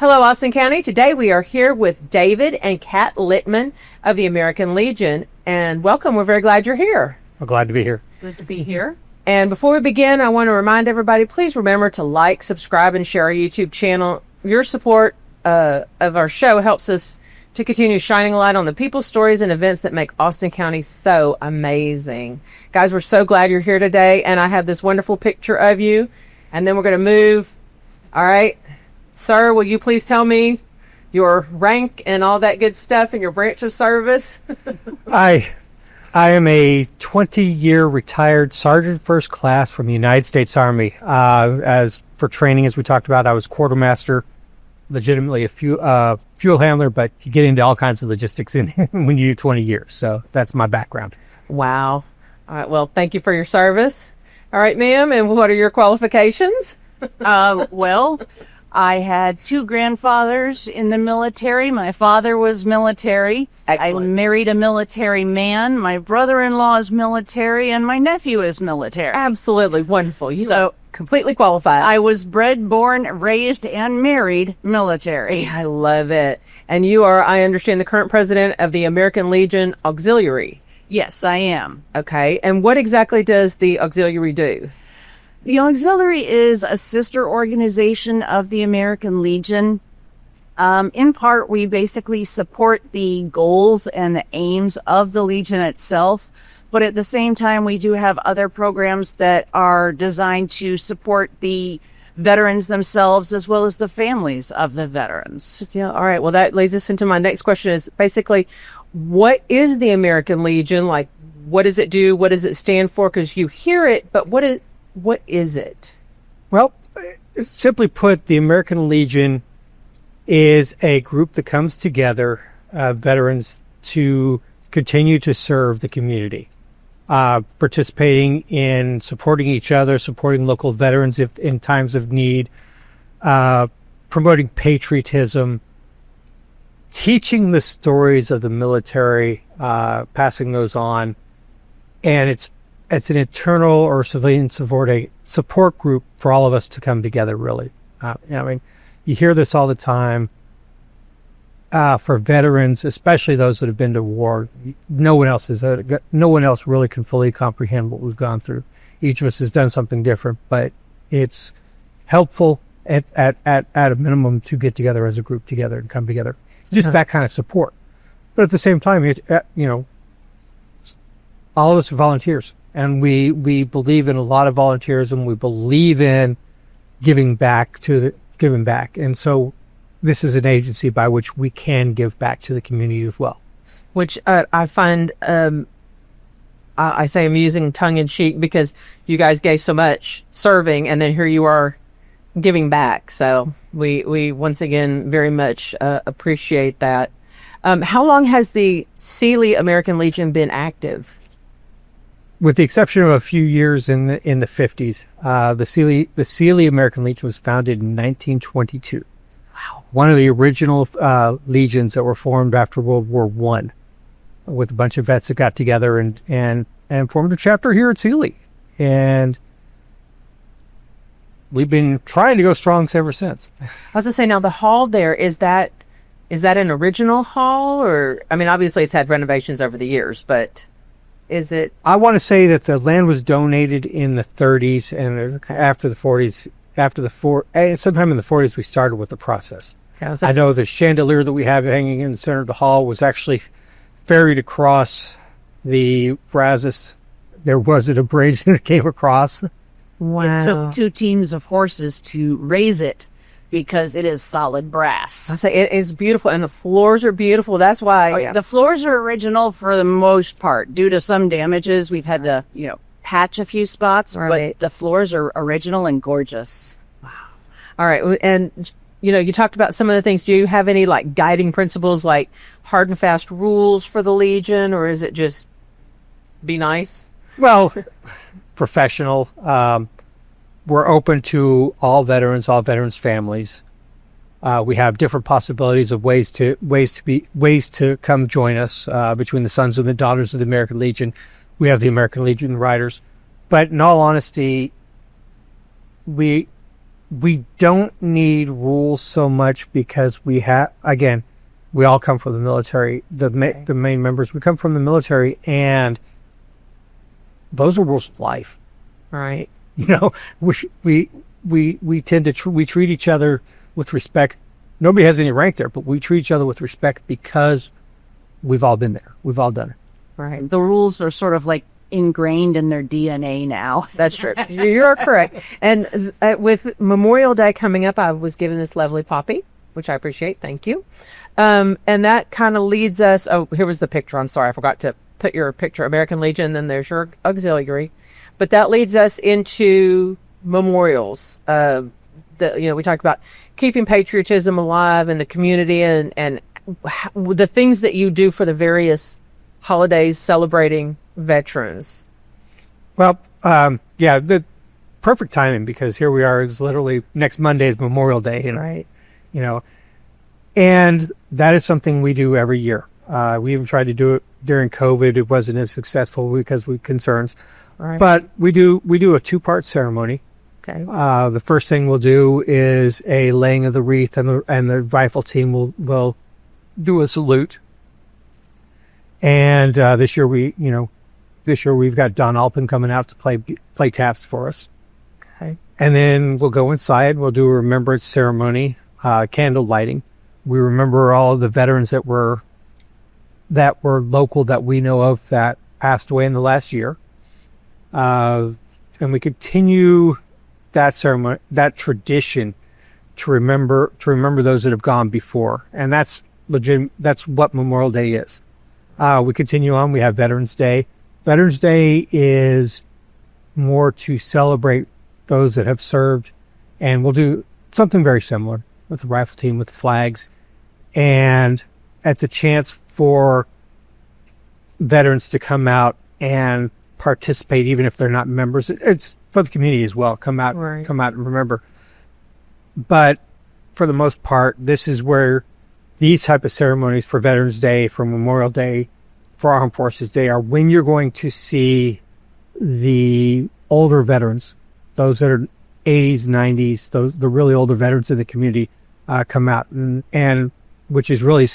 Hello, Austin County. Today we are here with David and Kat Littmann of the American Legion. And welcome. We're very glad you're here. We're glad to be here. Good to be here. And before we begin, I want to remind everybody, please remember to like, subscribe, and share our YouTube channel. Your support of our show helps us to continue shining a light on the people, stories, and events that make Austin County so amazing. Guys, we're so glad you're here today. And I have this wonderful picture of you. And then we're going to move. All right. Sir, will you please tell me your rank and all that good stuff and your branch of service? I am a 20-year retired Sergeant First Class from the United States Army. As for training, as we talked about, I was quartermaster, legitimately a fuel handler, but you get into all kinds of logistics when you do 20 years. So that's my background. Wow. All right. Well, thank you for your service. All right, ma'am. And what are your qualifications? Well, I had two grandfathers in the military. My father was military. Excellent. I married a military man. My brother-in-law is military, and my nephew is military. Absolutely wonderful. You are completely qualified. I was bred, born, raised, and married military. I love it. And you are, I understand, the current president of the American Legion Auxiliary. Yes, I am. Okay. And what exactly does the Auxiliary do? The Auxiliary is a sister organization of the American Legion. In part, we basically support the goals and the aims of the Legion itself. But at the same time, we do have other programs that are designed to support the veterans themselves as well as the families of the veterans. Yeah. All right. Well, that leads us into my next question is basically, what is the American Legion? Like, what does it do? What does it stand for? Because you hear it, but what is it? Well, simply put, the American Legion is a group that comes together, veterans, to continue to serve the community, participating in supporting each other, supporting local veterans if in times of need, promoting patriotism, teaching the stories of the military, passing those on, and it's an internal or civilian support group for all of us to come together, really. I mean, you hear this all the time. For veterans, especially those that have been to war, no one else really can fully comprehend what we've gone through. Each of us has done something different, but it's helpful at a minimum to get together as a group together and come together. It's just that kind of support. But at the same time, all of us are volunteers. And we believe in a lot of volunteerism. We believe in giving back. And so this is an agency by which we can give back to the community as well. Which I find, I say I'm using tongue in cheek because you guys gave so much serving and then here you are giving back. So we once again very much appreciate that. How long has the Sealy American Legion been active? With the exception of a few years in the 50s, the Sealy American Legion was founded in 1922. Wow! One of the original legions that were formed after World War I, with a bunch of vets that got together and formed a chapter here at Sealy, and we've been trying to go strong ever since. I was gonna say, now the hall there, is that an original hall, or I mean, obviously it's had renovations over the years, but is it? I want to say that the land was donated in the 30s, and after the 40s, and sometime in the 40s, we started with the process. Okay, I know the chandelier that we have hanging in the center of the hall was actually ferried across the Brazos. There was an abrasion that came across. Wow! It took two teams of horses to raise it because it is solid brass. I say it is beautiful, and the floors are beautiful. That's why the floors are original for the most part. Due to some damages, we've had to, patch a few spots, but the floors are original and gorgeous. Wow! All right, and you talked about some of the things. Do you have any like guiding principles, like hard and fast rules for the Legion, or is it just be nice? Well, professional. We're open to all veterans families. We have different possibilities of ways to come join us between the sons and the daughters of the American Legion. We have the American Legion Riders, but in all honesty, we we don't need rules so much because we have, again, we all come from the military. The main members, we come from the military, and those are rules of life, Right. you know. We tend to we treat each other with respect. Nobody has any rank there, but we treat each other with respect because we've all been there. We've all done it. Right. The rules are sort of like ingrained in their DNA now. That's true. You're correct. And with Memorial Day coming up, I was given this lovely poppy, which I appreciate. Thank you. And that kind of leads us. Oh, here was the picture. I'm sorry. I forgot to put your picture. American Legion. Then there's your auxiliary. But that leads us into memorials. We talked about keeping patriotism alive in the community and the things that you do for the various holidays celebrating veterans. Well, yeah, the perfect timing, because here we are. It's literally next Monday is Memorial Day, and Right. you know, and that is something we do every year. We even tried to do it during COVID. It wasn't as successful because of concerns. Right. But we do a 2-part ceremony. Okay. The first thing we'll do is a laying of the wreath, and the rifle team will do a salute. And this year we've got Don Alpin coming out to play taps for us. Okay. And then we'll go inside. We'll do a remembrance ceremony, candle lighting. We remember all of the veterans that were local that we know of that passed away in the last year. And we continue that ceremony, that tradition, to remember those that have gone before. And that's legit. That's what Memorial Day is. We continue on. We have Veterans Day. Veterans Day is more to celebrate those that have served, and we'll do something very similar with the rifle team, with the flags. And it's a chance for veterans to come out and participate, even if they're not members. It's for the community as well. Come out, Right. Come out and remember. But for the most part, this is where these type of ceremonies for Veterans Day, for Memorial Day, for Armed Forces Day are when you're going to see the older veterans, those that are 80s, 90s, the really older veterans in the community come out, and which is really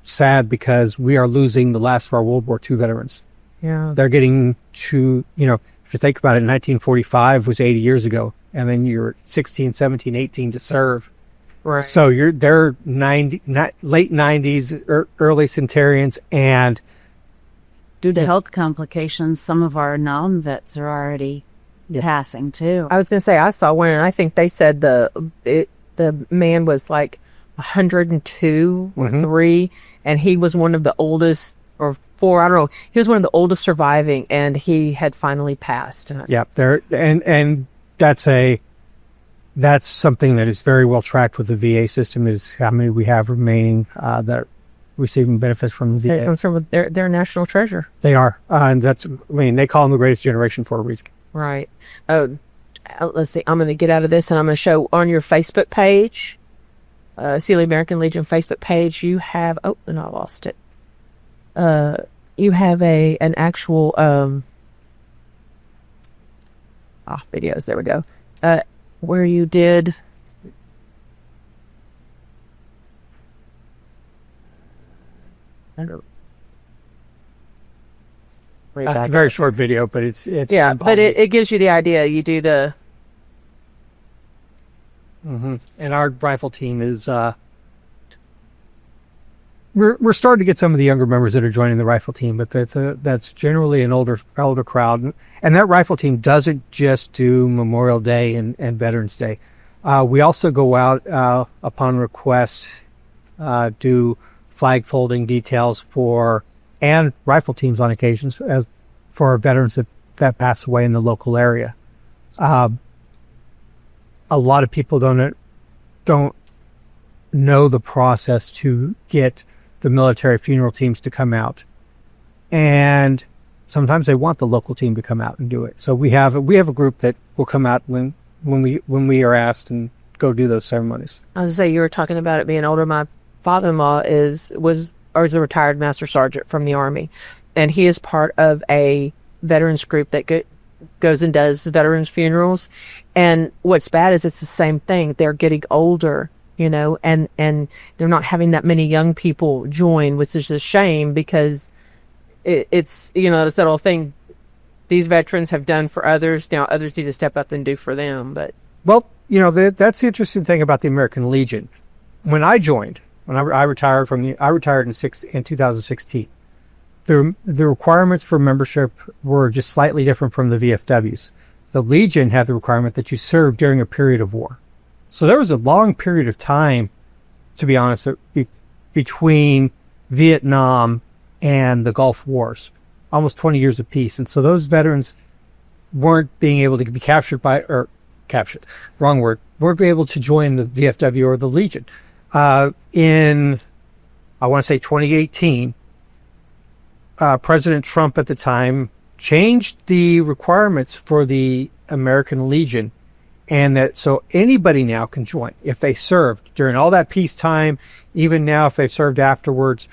sad because we are losing the last of our World War II veterans. Yeah. They're getting to, if you think about it, 1945 was 80 years ago, and then you're 16, 17, 18 to serve. Right. So they're late 90s, early centenarians, and Due to health complications, some of our non-vets are already passing too. I was going to say, I saw one, and I think they said the man was like 102 or 3, and he was one of the oldest, or 4, I don't know. He was one of the oldest surviving, and he had finally passed. yeah, and that's something that is very well tracked with the VA system, is how many we have remaining that are receiving benefits from the VA. It comes from their national treasure. They are, and they call them the greatest generation for a reason. Right. Oh, let's see. I'm going to get out of this, and I'm going to show on your Facebook page, Sealy American Legion Facebook page. You have. Oh, and I lost it. You have an actual videos. There we go. Where you did. I don't. It's a very short video, but it's yeah, but it gives you the idea. You do the. And our rifle team is we're starting to get some of the younger members that are joining the rifle team, but that's generally an older crowd, and that rifle team doesn't just do Memorial Day and Veterans Day. We also go out upon request, do flag folding details and rifle teams on occasions as for veterans that pass away in the local area. A lot of people don't know the process to get the military funeral teams to come out, and sometimes they want the local team to come out and do it. So we have a group that will come out when we are asked and go do those ceremonies. I was going to say, you were talking about it being older. My father-in-law is a retired master sergeant from the Army, and he is part of a veterans group that goes and does veterans funerals. And what's bad is it's the same thing. They're getting older, and they're not having that many young people join, which is a shame because it's it's that old thing. These veterans have done for others. Now others need to step up and do for them. But that's the interesting thing about the American Legion. When I joined, I retired in 2016. The requirements for membership were just slightly different from the VFWs. The Legion had the requirement that you serve during a period of war. So there was a long period of time, to be honest, between Vietnam and the Gulf Wars, almost 20 years of peace. And so those veterans weren't being able to be weren't able to join the VFW or the Legion. In, I want to say 2018, President Trump at the time changed the requirements for the American Legion, and that so anybody now can join if they served during all that peacetime. Even now, if they've served afterwards,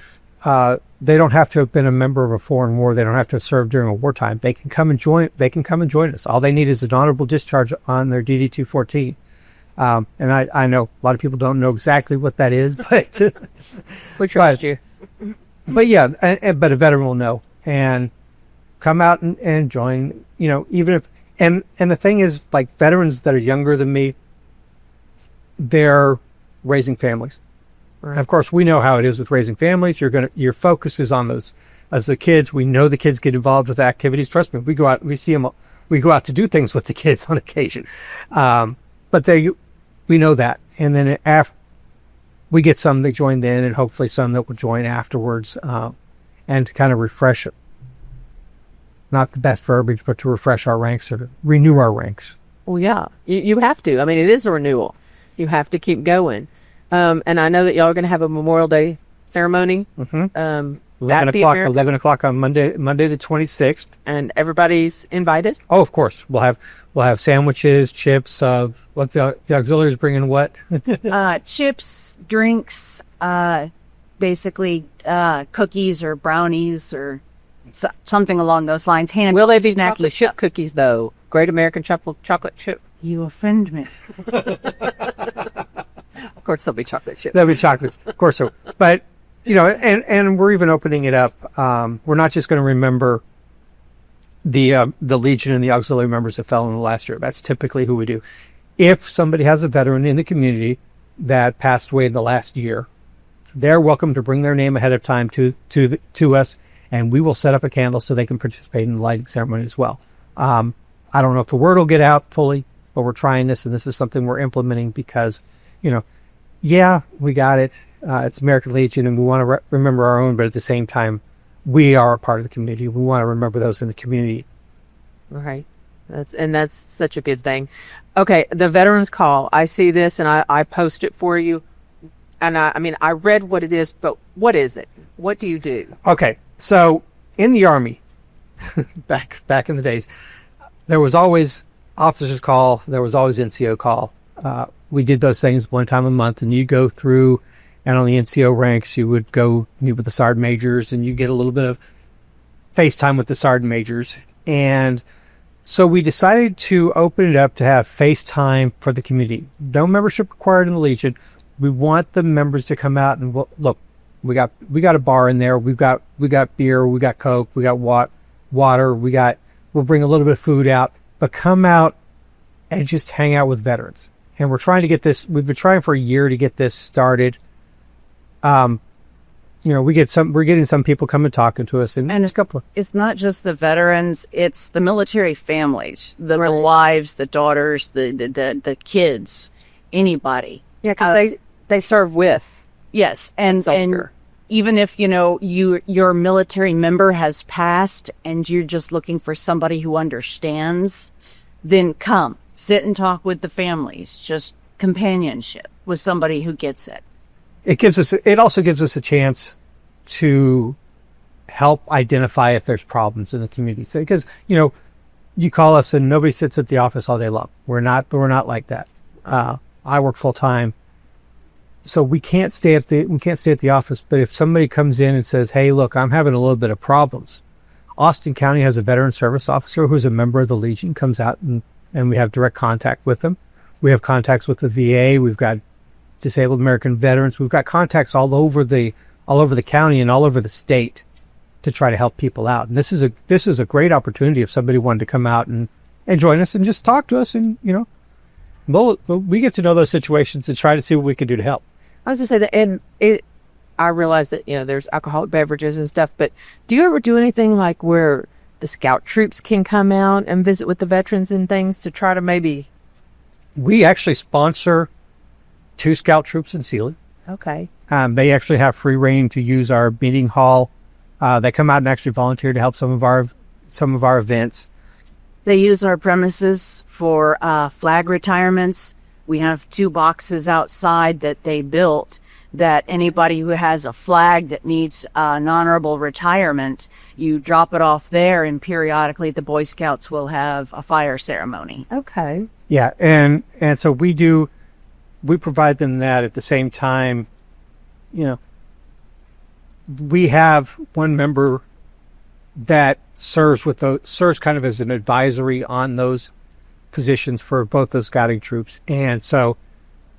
they don't have to have been a member of a foreign war. They don't have to have served during a wartime. They can come and join. They can come and join us. All they need is an honorable discharge on their DD-214. And I know a lot of people don't know exactly what that is, but we trust you. But yeah, but a veteran will know and come out and join. Even if and the thing is, like, veterans that are younger than me, they're raising families. Right. And of course, we know how it is with raising families. Your focus is on those as the kids. We know the kids get involved with activities. Trust me, we go out, we see them. We go out to do things with the kids on occasion. But we know that, and then we get some that join then, and hopefully some that will join afterwards, and to kind of refresh it. Not the best verbiage, but to refresh our ranks or to renew our ranks. Well, yeah, you have to. I mean, it is a renewal. You have to keep going. And I know that y'all are going to have a Memorial Day ceremony. Mm-hmm. 11 o'clock on Monday the 26th. And everybody's invited? Oh, of course. We'll have sandwiches, chips, what's the auxiliaries bringing what? Chips, drinks, basically cookies or brownies or something along those lines. Will they be chocolate chip cookies, though? Great American chocolate chip. You offend me. Of course there'll be chocolate chips. There'll be chocolates. Of course so. But, and we're even opening it up. We're not just going to remember the Legion and the auxiliary members that fell in the last year. That's typically who we do. If somebody has a veteran in the community that passed away in the last year, they're welcome to bring their name ahead of time to us, and we will set up a candle so they can participate in the lighting ceremony as well. I don't know if the word will get out fully, but we're trying this, and this is something we're implementing because, yeah, we got it. It's American Legion, and we want to remember our own, but at the same time, we are a part of the community. We want to remember those in the community. Right. That's such a good thing. Okay, the Veterans Call. I see this, and I post it for you. And I read what it is, but what is it? What do you do? Okay, so in the Army, back in the days, there was always officers' call. There was always NCO call. We did those things one time a month, and you go through, and on the NCO ranks, you would go meet with the sergeant majors, and you get a little bit of FaceTime with the sergeant majors. And so we decided to open it up to have FaceTime for the community. No membership required in the Legion. We want the members to come out and look. We got a bar in there. We got beer. We got Coke. We got water. We'll bring a little bit of food out, but come out and just hang out with veterans. And we're trying to get this. We've been trying for a year to get this started. We're getting some people coming talking to us, and it's not just the veterans; it's the military families, the wives, the daughters, the kids, anybody. Yeah, because they serve with. Yes, and even if your military member has passed and you're just looking for somebody who understands, then come sit and talk with the families. Just companionship with somebody who gets it. It also gives us a chance to help identify if there's problems in the community. So, because you call us and nobody sits at the office all day long. We're not like that. I work full time, so we can't stay at the office. But if somebody comes in and says, "Hey, look, I'm having a little bit of problems," Austin County has a veteran service officer who's a member of the Legion, comes out and we have direct contact with them. We have contacts with the VA. We've got disabled American veterans. We've got contacts all over the county and all over the state to try to help people out. And this is a great opportunity if somebody wanted to come out and join us and just talk to us, and we get to know those situations and try to see what we can do to help. I was going to say that, and I realize that, there's alcoholic beverages and stuff, but do you ever do anything like where the scout troops can come out and visit with the veterans and things to try to maybe... We actually sponsor 2 scout troops in Sealy. Okay. They actually have free reign to use our meeting hall. They come out and actually volunteer to help some of our events. They use our premises for flag retirements. We have 2 boxes outside that they built that anybody who has a flag that needs an honorable retirement, you drop it off there, and periodically the Boy Scouts will have a fire ceremony. Okay. Yeah, and so we provide them that at the same time. We have one member that serves kind of as an advisory on those positions for both those scouting troops. And so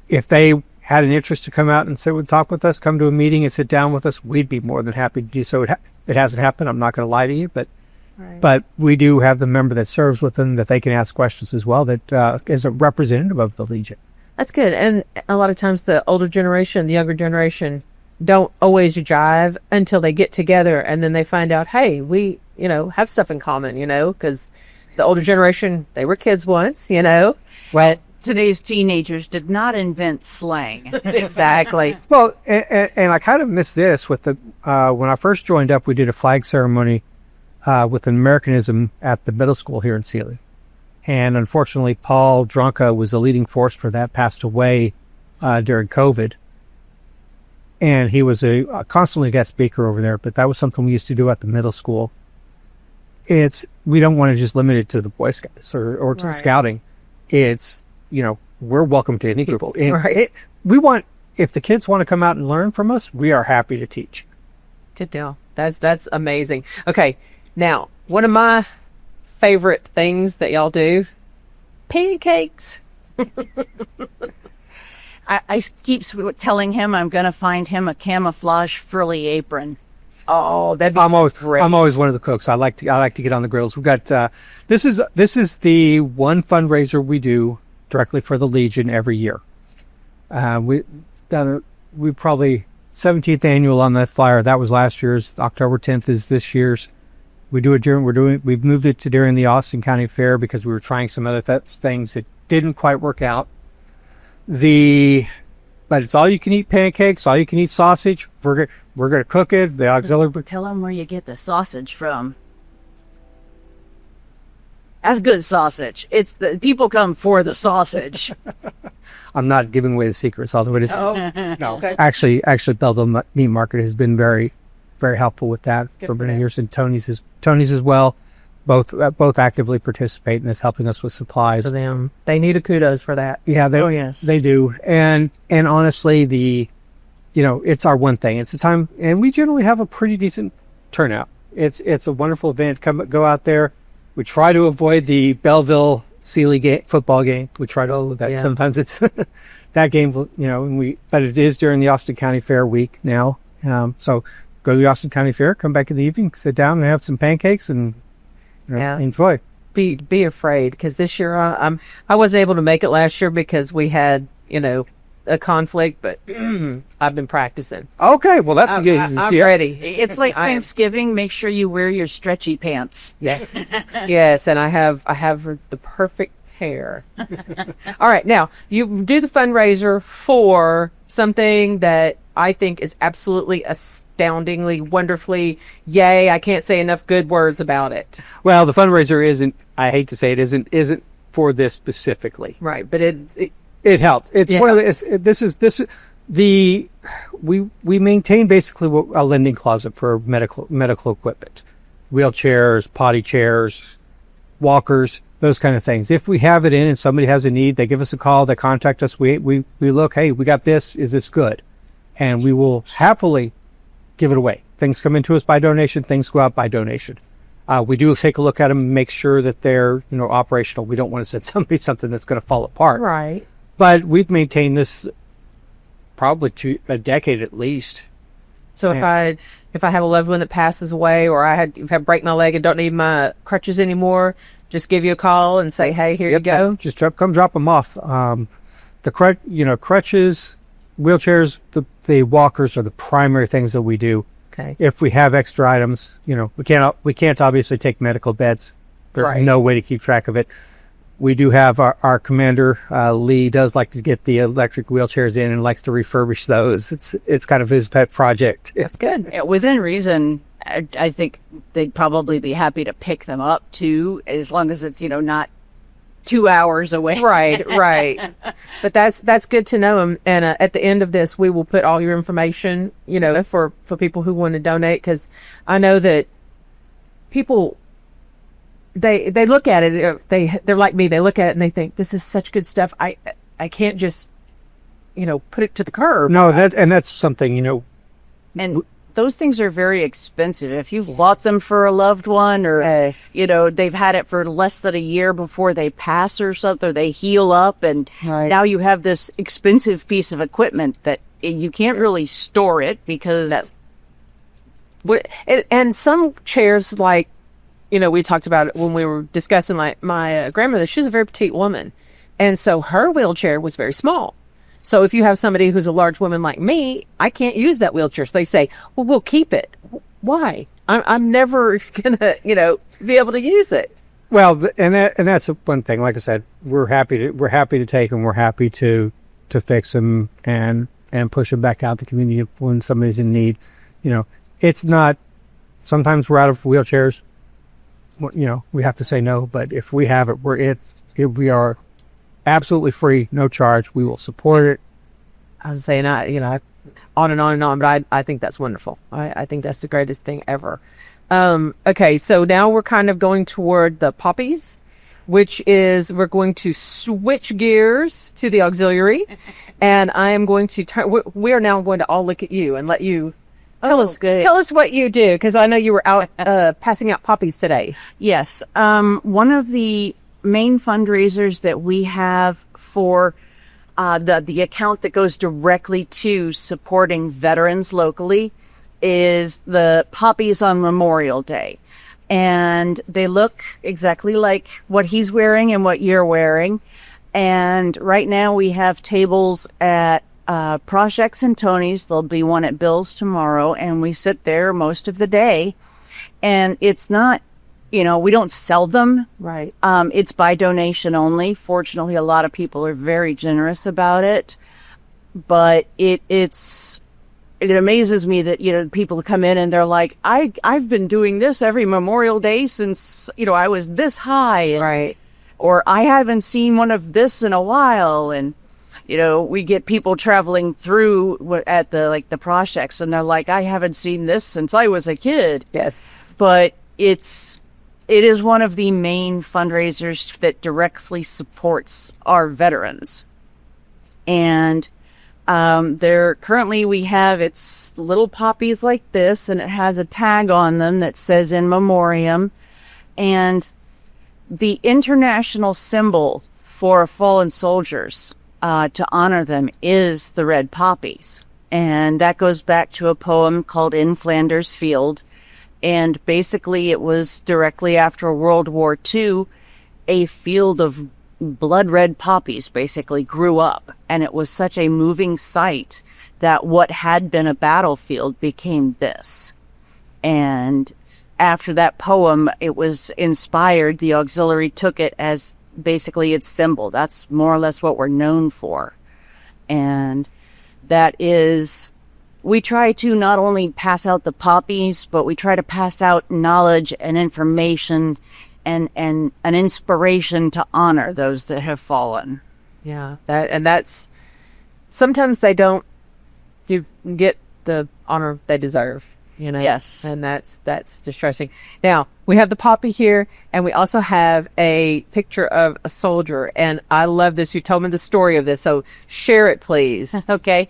if they had an interest to come out and talk with us, come to a meeting and sit down with us, we'd be more than happy to do so. It hasn't happened. I'm not going to lie to you, but we do have the member that serves with them that they can ask questions as well, that is a representative of the Legion. That's good. And a lot of times the older generation, the younger generation don't always jive until they get together and then they find out, hey, we, have stuff in common, because the older generation, they were kids once, Well, today's teenagers did not invent slang. Exactly. Well, and I kind of miss this with when I first joined up, we did a flag ceremony with an Americanism at the middle school here in Sealy. And unfortunately, Paul Dronka was the leading force for that, passed away during COVID. And he was a constantly guest speaker over there, but that was something we used to do at the middle school. We don't want to just limit it to the Boy Scouts or to the scouting. It's, we're welcome to any group. And if the kids want to come out and learn from us, we are happy to teach. Good deal. That's amazing. Okay. Now, one of my favorite things that y'all do, pancakes. I keep telling him I'm going to find him a camouflage frilly apron. Oh, I'm always one of the cooks. I like to get on the grills. We've got this is the one fundraiser we do directly for the Legion every year. We probably 17th annual on that flyer. That was last year's. October 10th is this year's. We do it we've moved it to during the Austin County Fair because we were trying some other things that didn't quite work out. But it's all you can eat pancakes, all you can eat sausage. We're going to cook it. The auxiliary. Tell them where you get the sausage from. That's good sausage. It's the people come for the sausage. I'm not giving away the secrets, although it is. Oh, no. Okay. Actually, Belleville Meat Market has been very, very helpful with that Good for for many years, and Tony's as well. Both actively participate in this, helping us with supplies. For them, they need a kudos for that. Yeah, yes, they do. And honestly, it's our one thing. It's a time, and we generally have a pretty decent turnout. It's a wonderful event. Go out there. We try to avoid the Belleville Sealy football game. We try to avoid that. Yeah. Sometimes it's that game, but it is during the Austin County Fair week now. So go to the Austin County Fair, come back in the evening, sit down and have some pancakes and enjoy. Be afraid, because this year I was able to make it last year because we had a conflict, but I've been practicing. Okay, well that's good. I'm ready. It's like Thanksgiving. Make sure you wear your stretchy pants. Yes, yes, and I have the perfect hair. All right, now you do the fundraiser for something that I think is absolutely astoundingly, wonderfully, yay! I can't say enough good words about it. Well, the fundraiser isn't. I hate to say it isn't for this specifically. Right, but it helps. It's one of we maintain basically a lending closet for medical equipment, wheelchairs, potty chairs, walkers, those kind of things. If we have it in and somebody has a need, they give us a call, they contact us. We look, hey, we got this. Is this good? And we will happily give it away. Things come into us by donation. Things go out by donation. We do take a look at them and make sure that they're, operational. We don't want to send somebody something that's going to fall apart. Right. But we've maintained this probably to a decade at least. So if I have a loved one that passes away, or if I break my leg and don't need my crutches anymore, just give you a call and say, hey, here you go. Just come drop them off. The crutches, wheelchairs, the walkers are the primary things that we do. Okay. If we have extra items, we can't obviously take medical beds. There's no way to keep track of it. We do have our commander, Lee, does like to get the electric wheelchairs in and likes to refurbish those. It's kind of his pet project. That's good. Yeah, within reason, I think they'd probably be happy to pick them up too, as long as it's, not 2 hours away. Right. But that's good to know. And at the end of this, we will put all your information, for people who want to donate, because I know that people, they look at it, they're like me, they look at it and they think, this is such good stuff. I can't just, put it to the curb. No, that's something, And those things are very expensive. If you've bought them for a loved one, or, they've had it for less than a year before they pass or something, or they heal up, and now you have this expensive piece of equipment that you can't really store it because... And some chairs, like, we talked about it when we were discussing, like, my grandmother, she's a very petite woman. And so her wheelchair was very small. So if you have somebody who's a large woman like me, I can't use that wheelchair. So they say, well, we'll keep it. Why? I'm never going to, be able to use it. Well, and that's one thing. Like I said, we're happy to take them. We're happy to fix them and push them back out the community when somebody's in need. It's not, sometimes we're out of wheelchairs. We have to say no, but if we have it, we are absolutely free, no charge. We will support it. I was saying, on and on and on, but I think that's wonderful. I think that's the greatest thing ever. Okay, so now we're kind of going toward the poppies, which is, we're going to switch gears to the auxiliary, and I am going to we are now going to all look at you and let you tell us what you do, because I know you were out passing out poppies today. Yes. One of the main fundraisers that we have for the account that goes directly to supporting veterans locally is the poppies on Memorial Day. And they look exactly like what he's wearing and what you're wearing. And right now we have tables at Projects and Tony's. There'll be one at Bill's tomorrow, and we sit there most of the day. And it's not, we don't sell them. Right. It's by donation only. Fortunately, a lot of people are very generous about it. But it amazes me that, people come in and they're like, I've been doing this every Memorial Day since, I was this high. Right. Or I haven't seen one of this in a while. And, we get people traveling through at the projects, and they're like, I haven't seen this since I was a kid. Yes. But it is one of the main fundraisers that directly supports our veterans. And currently we have, it's little poppies like this, and it has a tag on them that says in memoriam. And the international symbol for fallen soldiers, to honor them, is the red poppies. And that goes back to a poem called In Flanders Field. And basically it was directly after World War II, a field of blood red poppies basically grew up. And it was such a moving sight that what had been a battlefield became this. And after that poem, it was inspired. The auxiliary took it as basically its symbol. That's more or less what we're known for. And that is, we try to not only pass out the poppies, but we try to pass out knowledge and information and an inspiration to honor those that have fallen. Yeah. That's, sometimes they don't get the honor they deserve. Yes. And that's distressing. Now, we have the poppy here, and we also have a picture of a soldier, and I love this. You told me the story of this, so share it, please. Okay.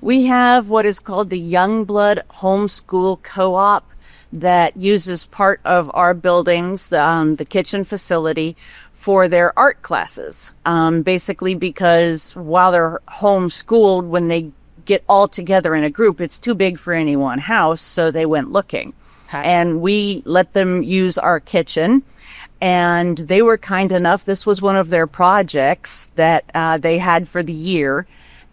We have what is called the Young Blood Homeschool Co-op. that uses part of our buildings, the kitchen facility, for their art classes. Basically because while they're homeschooled, when they get all together in a group, it's too big for any one house, so they went looking. And we let them use our kitchen, and they were kind enough. This was one of their projects that they had for the year,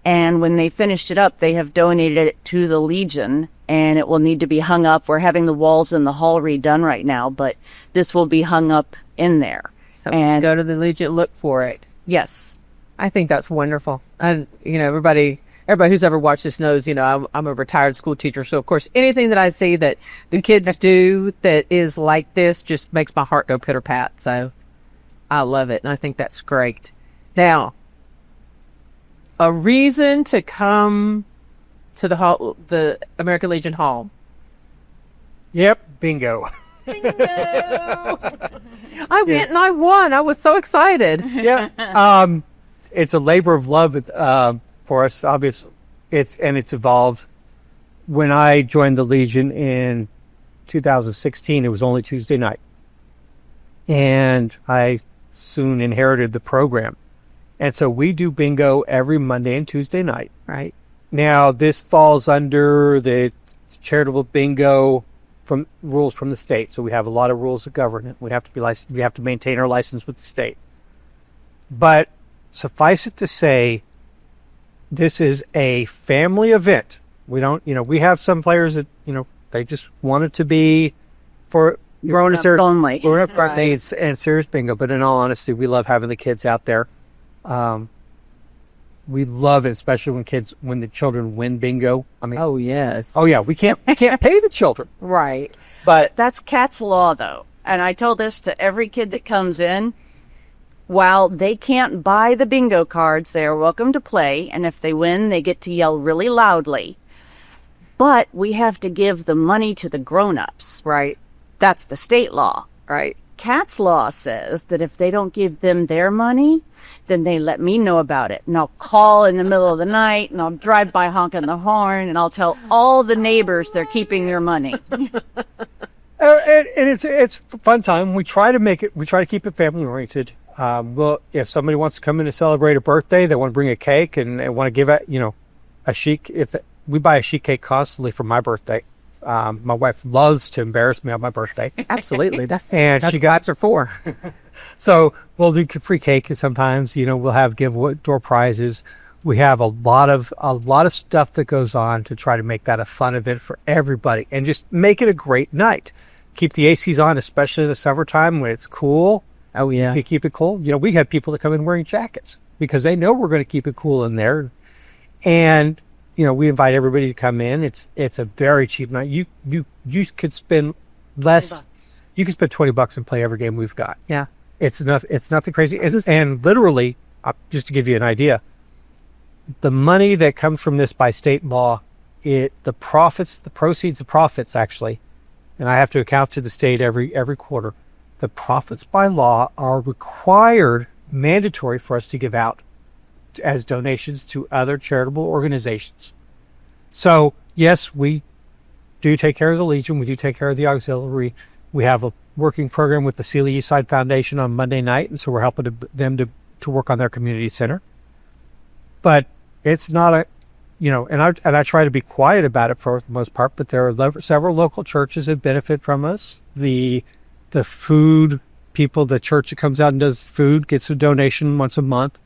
and when they finished it up, they have donated it to the Legion, and it will need to be hung up. We're having the walls in the hall redone right now, but this will be hung up in there. So and go to the Legion, look for it. Yes. I think that's wonderful. And, everybody who's ever watched this knows, I'm a retired school teacher. So, of course, anything that I see that the kids do that is like this just makes my heart go pitter-pat. So I love it. And I think that's great. Now, a reason to come to the American Legion Hall. Yep, bingo. Bingo! I went and I won. I was so excited. Yeah. It's a labor of love for us, obviously. It's evolved. When I joined the Legion in 2016, it was only Tuesday night. And I soon inherited the program. And so we do bingo every Monday and Tuesday night. Right. Now, this falls under the charitable bingo rules from the state. So we have a lot of rules of government. We have to be licensed. We have to maintain our license with the state. But suffice it to say, this is a family event. We don't, we have some players that, they just want it to be for grown-ups only. Grown-ups and serious bingo. But in all honesty, we love having the kids out there. We love it, especially when the children win bingo. I mean, oh yes, oh yeah, we can't pay the children, right? But that's Kat's law, though, and I told this to every kid that comes in. While they can't buy the bingo cards, they are welcome to play, and if they win, they get to yell really loudly. But we have to give the money to the grown-ups. Right. That's the state law. Right. Kat's law says that if they don't give them their money, then they let me know about it. And I'll call in the middle of the night, and I'll drive by honking the horn, and I'll tell all the neighbors they're keeping their money. And it's a fun time. We try to keep it family oriented. Well, if somebody wants to come in to celebrate a birthday, they want to bring a cake and want to give it, a sheet. We buy a sheet cake constantly for my birthday. My wife loves to embarrass me on my birthday. Absolutely. That's she got her for. So we'll do free cake, and sometimes, we'll have door prizes. We have a lot of stuff that goes on to try to make that a fun event for everybody and just make it a great night. Keep the ACs on, especially in the summertime when it's cool. Oh yeah. You keep it cool. We have people that come in wearing jackets because they know we're going to keep it cool in there. And, we invite everybody to come in. It's a very cheap night. You could spend less. You could spend $20 and play every game we've got. Yeah. It's nothing crazy. And literally, just to give you an idea, the money that comes from this by state law, the profits actually, and I have to account to the state every quarter. The profits by law are required, mandatory for us to give out as donations to other charitable organizations. So yes, we do take care of the Legion. We do take care of the auxiliary. We have a working program with the Sealy Eastside Foundation on Monday night, and so we're helping them to work on their community center. But it's not and I try to be quiet about it for the most part. But there are several local churches that benefit from us. The food people, the church that comes out and does food gets a donation once a month.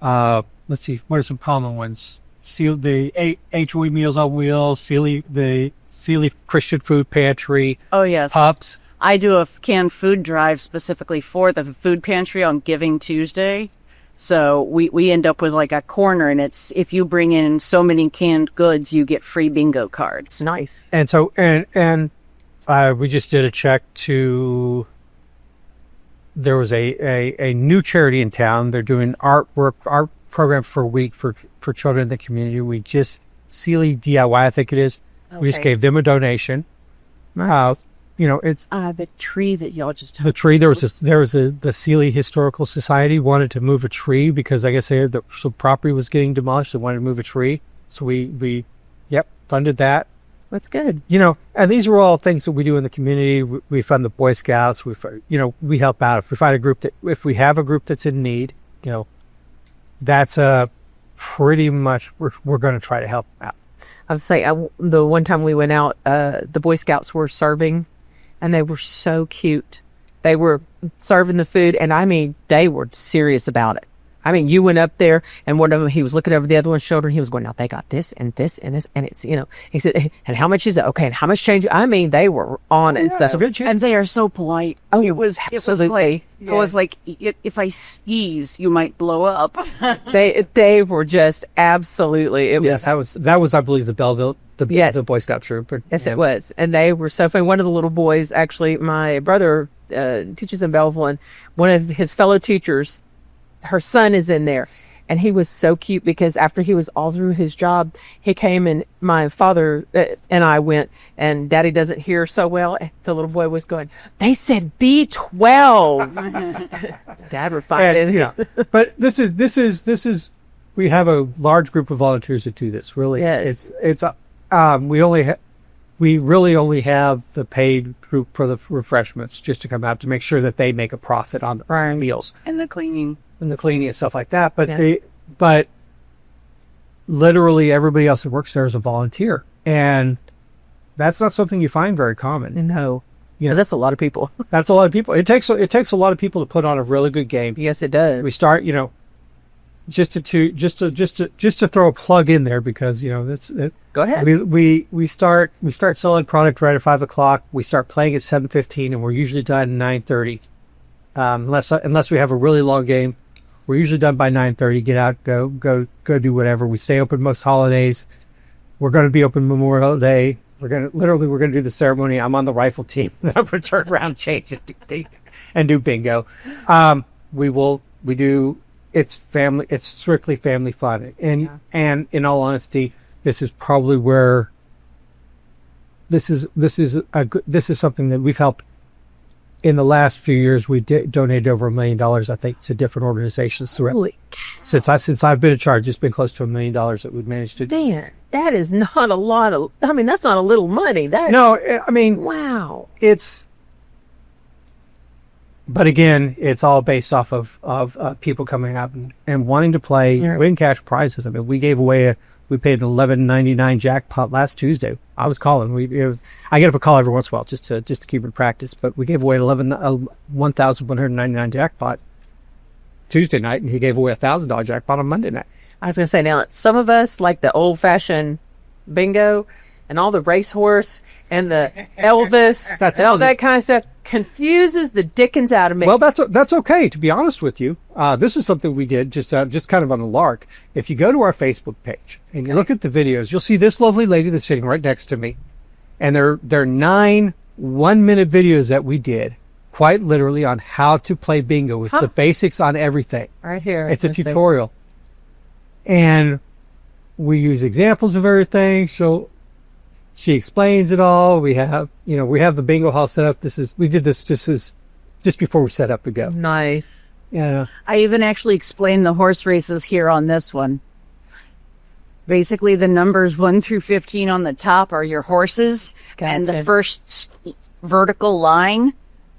Let's see, what are some common ones? The HOE Meals on Wheels, the Sealy Christian Food Pantry. Oh yes, Pups. I do a canned food drive specifically for the food pantry on Giving Tuesday. So we end up with like a corner, and it's if you bring in so many canned goods, you get free bingo cards. Nice. And so we just did a check to. There was a new charity in town. They're doing art program for a week for children in the community. We just Sealy DIY, I think it is. Okay. We just gave them a donation. It's the tree that y'all just the tree. There was the Sealy Historical Society wanted to move a tree because I guess some property was getting demolished. They wanted to move a tree, so we funded that. That's good. And these are all things that we do in the community. We fund the Boy Scouts. We help out. If we find if we have a group that's in need, that's pretty much, we're going to try to help them out. I would say the one time we went out, the Boy Scouts were serving, and they were so cute. They were serving the food, and I mean, they were serious about it. I mean, you went up there, and one of them, he was looking over the other one's shoulder, and he was going, now they got this and this and this, and it's, he said, and how much is it? Okay, and how much change? I mean, they were on it. So good, and they are so polite. Oh, it was like, if I sneeze, you might blow up. they were just absolutely. That was, I believe, the Belleville, the Boy Scout troop. Yes, it was, and they were so funny. One of the little boys, actually, my brother teaches in Belleville, and one of his fellow teachers, her son is in there, and he was so cute because after he was all through his job, he came, and my father and I went, and Daddy doesn't hear so well. The little boy was going, they said B12. Dad refined it. But this is we have a large group of volunteers that do this. Really, yes. We really only have the paid group for the refreshments just to come out to make sure that they make a profit on the meals and the cleaning and stuff like that. But literally everybody else that works there is a volunteer, and that's not something you find very common. No, because that's a lot of people. That's a lot of people. It takes a lot of people to put on a really good game. Yes, it does. We start, just to throw a plug in there, because that's it. Go ahead. We start selling product right at 5:00. We start playing at 7:15, and we're usually done at 9:30. Unless we have a really long game, we're usually done by 9:30. Get out, go do whatever. We stay open most holidays. We're going to be open Memorial Day. We're going to do the ceremony. I'm on the rifle team. Then I'm going to turn around, change it, and do bingo. We do. It's family. It's strictly family fun, and in all honesty, this is probably where this is something that we've helped. In the last few years, we donated over $1 million, I think, to different organizations. Holy cow. Since I've been in charge, it's been close to $1 million that we've managed to. Man, that is not a lot of. I mean, that's not a little money. Wow. But again, it's all based off of people coming out and wanting to play, win cash prizes. I mean, we paid an $11.99 jackpot last Tuesday. I was calling. I get up a call every once in a while just to keep in practice. But we gave away $1,199 jackpot Tuesday night, and he gave away $1,000 jackpot on Monday night. I was going to say, now some of us like the old fashioned bingo and all the racehorse and the Elvis, all that kind of stuff confuses the dickens out of me. Well, that's okay. To be honest with you, this is something we did just kind of on the lark. If you go to our Facebook page and you look at the videos, you'll see this lovely lady that's sitting right next to me, and they're 9 1-minute videos that we did, quite literally, on how to play bingo with the basics on everything. Right here. It's a tutorial, and we use examples of everything. So she explains it all. We have the bingo hall set up. We did this just before we set up to go. Nice. Yeah. I even actually explained the horse races here on this one. Basically, the numbers 1 through 15 on the top are your horses, and the first vertical line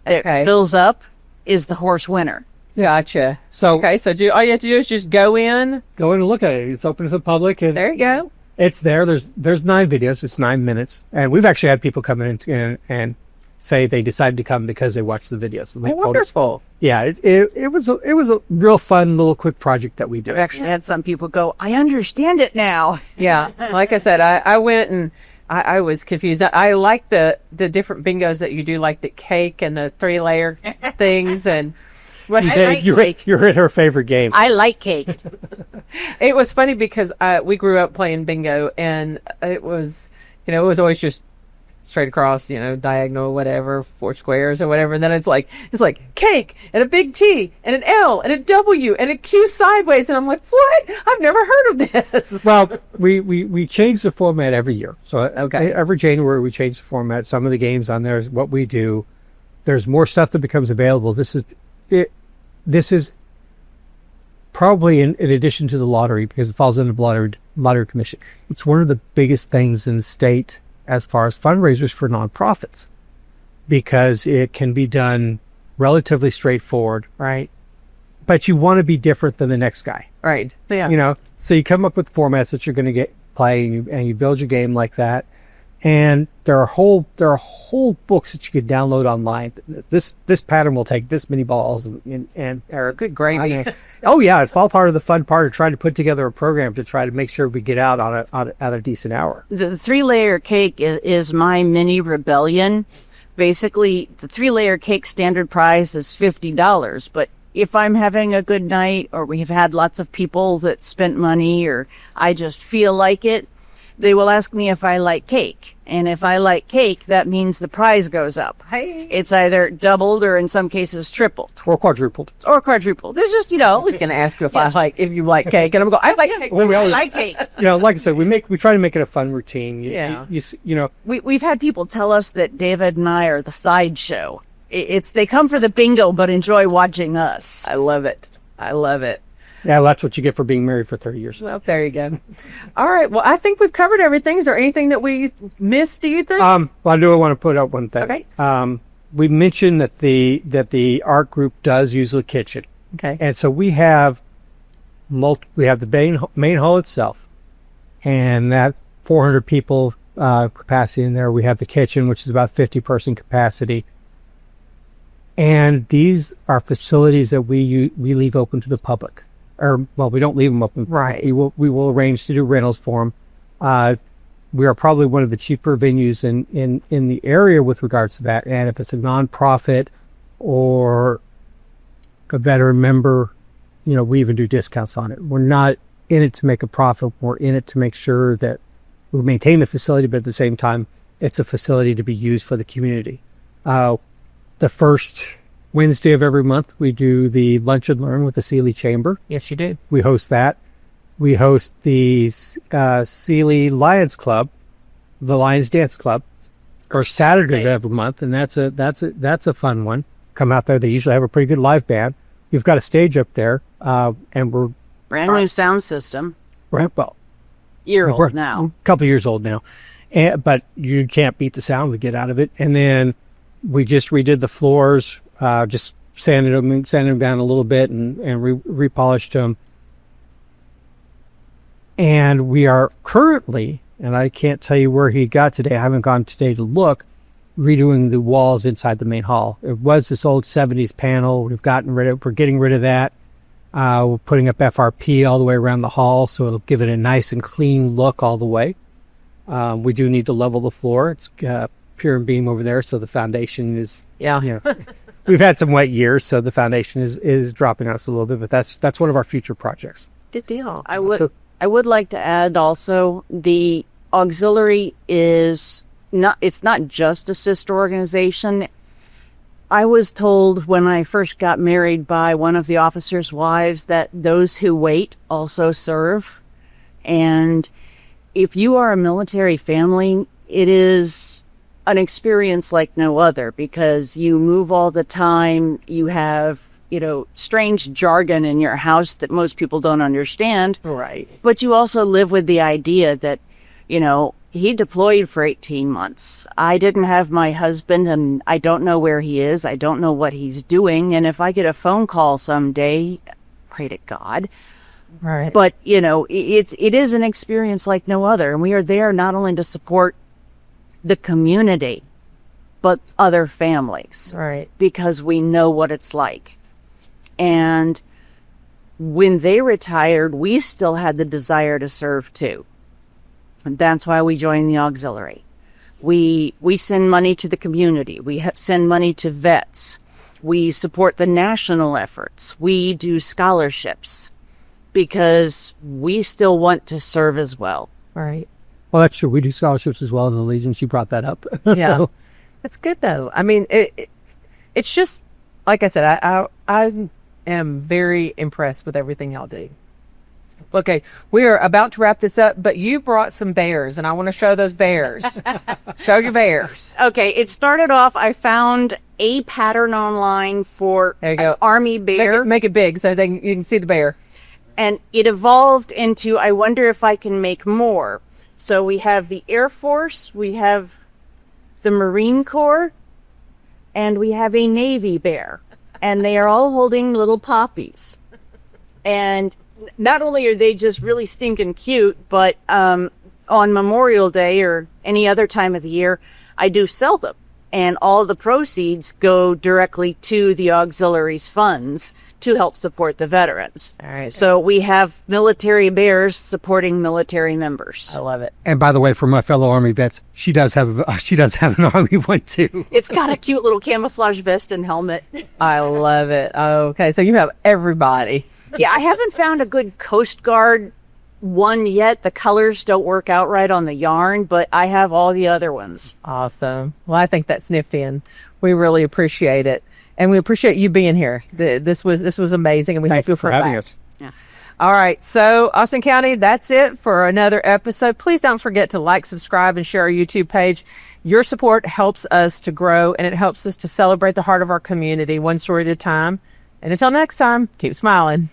that fills up is the horse winner. Gotcha. So all you have to do is just go in and look at it. It's open to the public, and there you go. It's there. There's 9 videos. It's 9 minutes, and we've actually had people come in and say they decided to come because they watched the videos. And they told wonderful. Us, yeah, it was a real fun little quick project that we did. I've actually had some people go, I understand it now. Yeah, like I said, I went and I was confused. I like the different bingos that you do, like the cake and the 3-layer things and. You're in her favorite game. I like cake. It was funny because we grew up playing bingo, and it was always just straight across, diagonal, whatever, 4 squares or whatever. And then it's like cake and a big T and an L and a W and a Q sideways. And I'm like, what? I've never heard of this. Well, we change the format every year. So every January we change the format. Some of the games on there is what we do. There's more stuff that becomes available. This is probably in addition to the lottery, because it falls under the lottery commission. It's one of the biggest things in the state as far as fundraisers for nonprofits, because it can be done relatively straightforward, Right. but you want to be different than the next guy. Right. Yeah. You know, so you come up with formats that you're going to play, and you build your game like that. And there are whole books that you can download online. This pattern will take this many balls, and Or good gravy. oh yeah, it's all part of the fun part of trying to put together a program to try to make sure we get out on a decent hour. The 3-layer cake is my mini rebellion. Basically, the 3-layer cake standard price is $50, but if I'm having a good night, or we've had lots of people that spent money, or I just feel like it, they will ask me if I like cake. And if I like cake, that means the prize goes up. Hey. It's either doubled or in some cases tripled. Or quadrupled. Or quadrupled. It's just, I was going to ask you if you like cake, and I'm going, I like cake. Well, we I always, like cake. like I said, we try to make it a fun routine. Yeah. You know, We've had people tell us that David and I are the sideshow. They come for the bingo, but enjoy watching us. I love it. I love it. yeah, that's what you get for being married for 30 years. Well, there you go. All right. Well, I think we've covered everything. Is there anything that we missed, do you think? Well, I do want to put out one thing. Okay. We mentioned that the art group does use the kitchen, Okay. and so we have the main hall itself, and that 400 people capacity in there. We have the kitchen, which is about 50-person capacity, and these are facilities that we leave open to the public. Or, well, we don't leave them open. Right. We will arrange to do rentals for them. We are probably one of the cheaper venues in the area with regards to that. And if it's a nonprofit or a veteran member, we even do discounts on it. We're not in it to make a profit. We're in it to make sure that we maintain the facility, but at the same time, it's a facility to be used for the community. The first Wednesday of every month, we do the Lunch and Learn with the Sealy Chamber. Yes, you do. We host that. We host the Sealy Lions Club, the Lions Dance Club, first Saturday of every month, and that's a fun one. Come out there. They usually have a pretty good live band. You've got a stage up there, and we're Brand new sound system. right. Well, Year we're old now. a couple years old now, but you can't beat the sound we get out of it. And then we just redid the floors. Just sanded them down a little bit and repolished them. And we are currently, and I can't tell you where he got today, I haven't gone today to look, redoing the walls inside the main hall. It was this old 70s panel. We're getting rid of that. We're putting up FRP all the way around the hall, so it'll give it a nice and clean look all the way. We do need to level the floor. It's pier and beam over there, so the foundation is, we've had some wet years, so the foundation is dropping on us a little bit, but that's one of our future projects. Good deal. I would like to add also, the auxiliary it's not just a sister organization. I was told when I first got married by one of the officers' wives that those who wait also serve. And if you are a military family, it is an experience like no other, because you move all the time. You have, strange jargon in your house that most people don't understand. Right. But you also live with the idea that, he deployed for 18 months. I didn't have my husband, and I don't know where he is. I don't know what he's doing. And if I get a phone call someday, pray to God. Right. But, it is an experience like no other. And we are there not only to support the community, but other families. Right. Because we know what it's like. And when they retired, we still had the desire to serve too. And that's why we joined the auxiliary. We send money to the community. We send money to vets. We support the national efforts. We do scholarships because we still want to serve as well. Right. Well, that's true. We do scholarships as well in the Legion. She brought that up. Yeah. So, That's good though. I mean, it's just, like I said, I am very impressed with everything y'all do. Okay, we are about to wrap this up, but you brought some bears, and I want to show those bears. Show your bears. Okay, it started off, I found a pattern online for There you go. an army bear. Make it big so you can see the bear. And it evolved into, I wonder if I can make more. So we have the Air Force, we have the Marine Corps, and we have a Navy bear. And they are all holding little poppies. And not only are they just really stinking cute, but on Memorial Day or any other time of the year, I do sell them. And all the proceeds go directly to the auxiliaries funds to help support the veterans. All right. So we have military bears supporting military members. I love it. And by the way, for my fellow Army vets, she does have an Army one too. It's got a cute little camouflage vest and helmet. I love it. Okay, so you have everybody. Yeah, I haven't found a good Coast Guard one yet. The colors don't work out right on the yarn, but I have all the other ones. Awesome. Well, I think that's nifty, and we really appreciate it. And we appreciate you being here. This was amazing, and we Thank hope you'll you for come having back. us. Yeah. All right. So, Austin County, that's it for another episode. Please don't forget to like, subscribe, and share our YouTube page. Your support helps us to grow, and it helps us to celebrate the heart of our community one story at a time. And until next time, keep smiling.